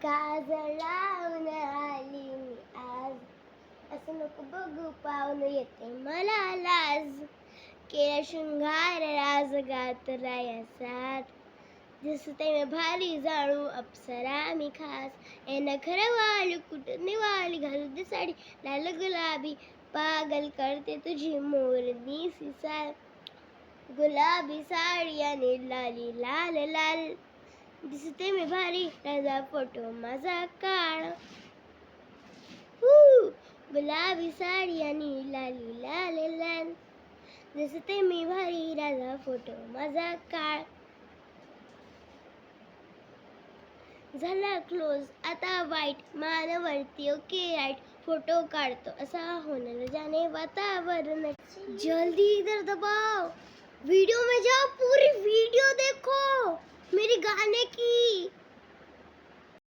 काजळ लावून आली मी आज, असं नको बघू पाहुणं येते मला लाज. केला शृंगार राज गात रायासात, दिसते मी भारी जाणू अप्सरा मी खास. ए नखरवाली कुठं निवाली घालू दे साडी लाल गुलाबी, पागल करते तुझी मोरनी साल. गुलाबी साडी आणि लाली लाल लाल, दिसते मी भारी राजा फोटो माझा काळ. गुलाबी साडी आणि लाली लाल लाल, दिसते मी भारी राजा फोटो माझा काळ. झाला क्लोज आता वाईट मानवरती ओके राईट, फोटो काढतो असा होणार जाने वातावरण. जल्दी इधर दबाओ, वीडियो में जाओ, पूरी वीडियो देखो मेरी गाने की.